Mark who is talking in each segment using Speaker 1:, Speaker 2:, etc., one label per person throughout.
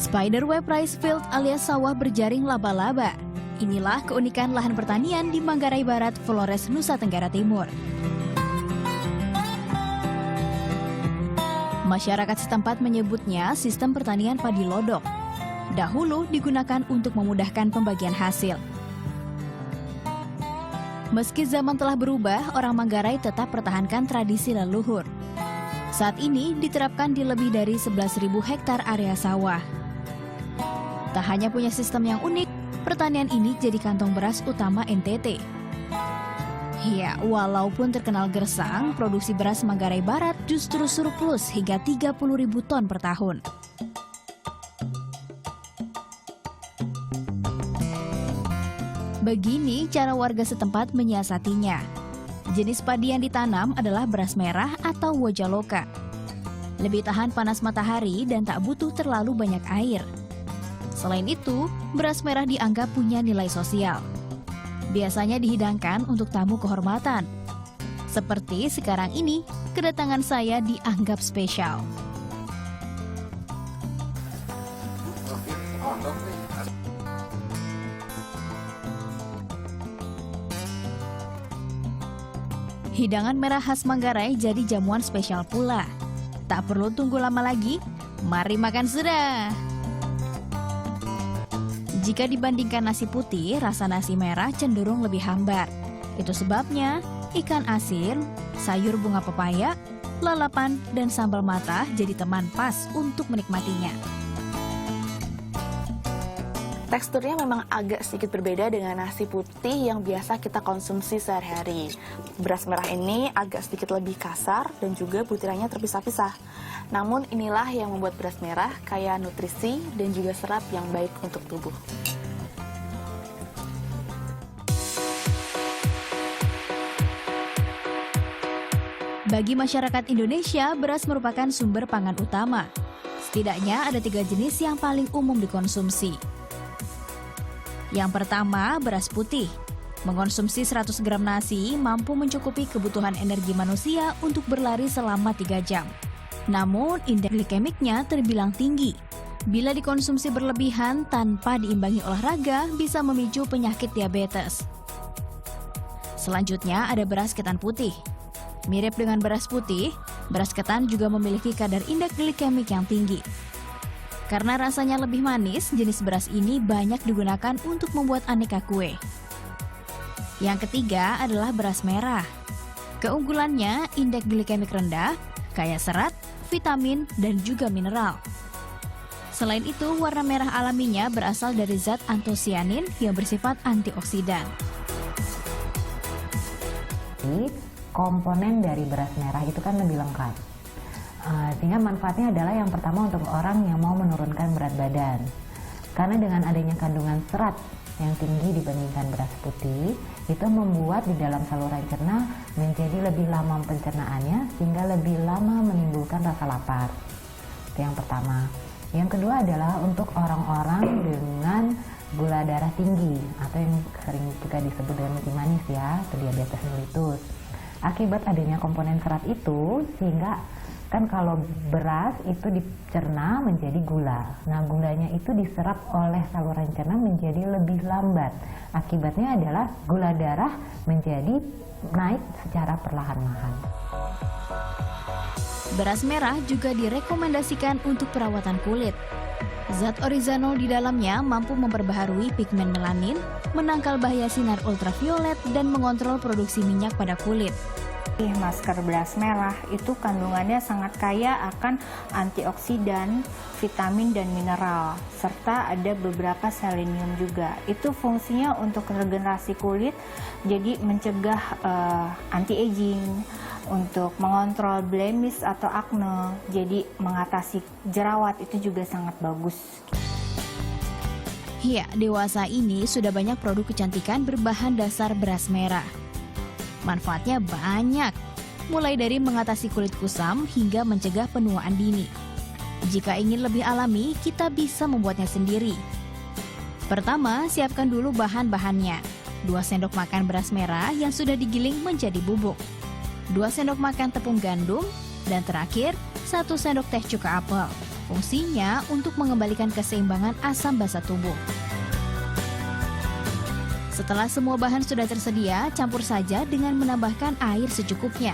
Speaker 1: Spiderweb rice field alias sawah berjaring laba-laba. Inilah keunikan lahan pertanian di Manggarai Barat, Flores, Nusa Tenggara Timur. Masyarakat setempat menyebutnya sistem pertanian padi lodok. Dahulu digunakan untuk memudahkan pembagian hasil. Meski zaman telah berubah, orang Manggarai tetap pertahankan tradisi leluhur. Saat ini diterapkan di lebih dari 11.000 hektar area sawah. Tak hanya punya sistem yang unik, pertanian ini jadi kantong beras utama NTT. Ya, walaupun terkenal gersang, produksi beras Manggarai Barat justru surplus hingga 30.000 ton per tahun. Begini cara warga setempat menyiasatinya. Jenis padi yang ditanam adalah beras merah atau wojaloka. Lebih tahan panas matahari dan tak butuh terlalu banyak air. Selain itu, beras merah dianggap punya nilai sosial. Biasanya dihidangkan untuk tamu kehormatan. Seperti sekarang ini, kedatangan saya dianggap spesial. Hidangan merah khas Manggarai jadi jamuan spesial pula. Tak perlu tunggu lama lagi, mari makan sudah! Jika dibandingkan nasi putih, rasa nasi merah cenderung lebih hambar. Itu sebabnya ikan asin, sayur bunga pepaya, lalapan, dan sambal matah jadi teman pas untuk menikmatinya.
Speaker 2: Teksturnya memang agak sedikit berbeda dengan nasi putih yang biasa kita konsumsi sehari-hari. Beras merah ini agak sedikit lebih kasar dan juga butirannya terpisah-pisah. Namun inilah yang membuat beras merah kaya nutrisi dan juga serat yang baik untuk tubuh.
Speaker 1: Bagi masyarakat Indonesia, beras merupakan sumber pangan utama. Setidaknya ada 3 jenis yang paling umum dikonsumsi. Yang pertama, beras putih. Mengonsumsi 100 gram nasi mampu mencukupi kebutuhan energi manusia untuk berlari selama 3 jam. Namun, indeks glikemiknya terbilang tinggi. Bila dikonsumsi berlebihan tanpa diimbangi olahraga, bisa memicu penyakit diabetes. Selanjutnya ada beras ketan putih. Mirip dengan beras putih, beras ketan juga memiliki kadar indeks glikemik yang tinggi. Karena rasanya lebih manis, jenis beras ini banyak digunakan untuk membuat aneka kue. Yang ketiga adalah beras merah. Keunggulannya, indeks glikemik rendah, kaya serat, vitamin, dan juga mineral. Selain itu, warna merah alaminya berasal dari zat antosianin yang bersifat antioksidan.
Speaker 3: Komponen dari beras merah itu kan lebih lengkap. Sehingga manfaatnya adalah yang pertama untuk orang yang mau menurunkan berat badan. Karena dengan adanya kandungan serat yang tinggi dibandingkan beras putih, itu membuat di dalam saluran cerna menjadi lebih lama pencernaannya sehingga lebih lama menimbulkan rasa lapar. Itu yang pertama. Yang kedua adalah untuk orang-orang dengan gula darah tinggi atau yang sering juga disebut dengan uji manis ya, atau diabetes mellitus. Akibat adanya komponen serat itu sehingga kan kalau beras itu dicerna menjadi gula. Nah, gulanya itu diserap oleh saluran cerna menjadi lebih lambat. Akibatnya adalah gula darah menjadi naik secara perlahan-lahan.
Speaker 1: Beras merah juga direkomendasikan untuk perawatan kulit. Zat orizanol di dalamnya mampu memperbaharui pigmen melanin, menangkal bahaya sinar ultraviolet, dan mengontrol produksi minyak pada kulit.
Speaker 4: Masker beras merah itu kandungannya sangat kaya akan antioksidan, vitamin dan mineral, serta ada beberapa selenium juga. Itu fungsinya untuk regenerasi kulit, jadi mencegah anti-aging, untuk mengontrol blemish atau akne, jadi mengatasi jerawat itu juga sangat bagus.
Speaker 1: Ya, dewasa ini sudah banyak produk kecantikan berbahan dasar beras merah. Manfaatnya banyak, mulai dari mengatasi kulit kusam hingga mencegah penuaan dini. Jika ingin lebih alami, kita bisa membuatnya sendiri. Pertama, siapkan dulu bahan-bahannya. 2 sendok makan beras merah yang sudah digiling menjadi bubuk, 2 sendok makan tepung gandum, dan terakhir 1 sendok teh cuka apel. Fungsinya untuk mengembalikan keseimbangan asam basa tubuh. Setelah semua bahan sudah tersedia, campur saja dengan menambahkan air secukupnya.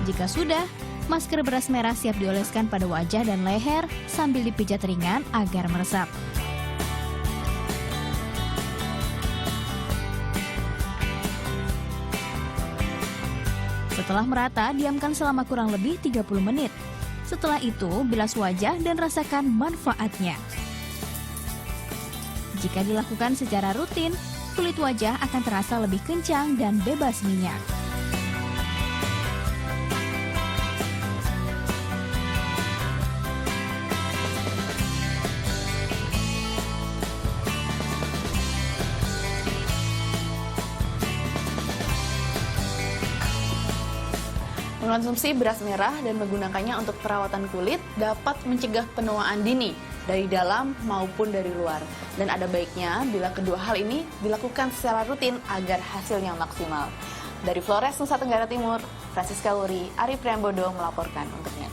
Speaker 1: Jika sudah, masker beras merah siap dioleskan pada wajah dan leher sambil dipijat ringan agar meresap. Setelah merata, diamkan selama kurang lebih 30 menit. Setelah itu, bilas wajah dan rasakan manfaatnya. Jika dilakukan secara rutin, kulit wajah akan terasa lebih kencang dan bebas minyak.
Speaker 2: Mengonsumsi beras merah dan menggunakannya untuk perawatan kulit dapat mencegah penuaan dini dari dalam maupun dari luar. Dan ada baiknya bila kedua hal ini dilakukan secara rutin agar hasilnya maksimal. Dari Flores, Nusa Tenggara Timur, Francisca Wuri, Ari Priambodo melaporkan untuknya.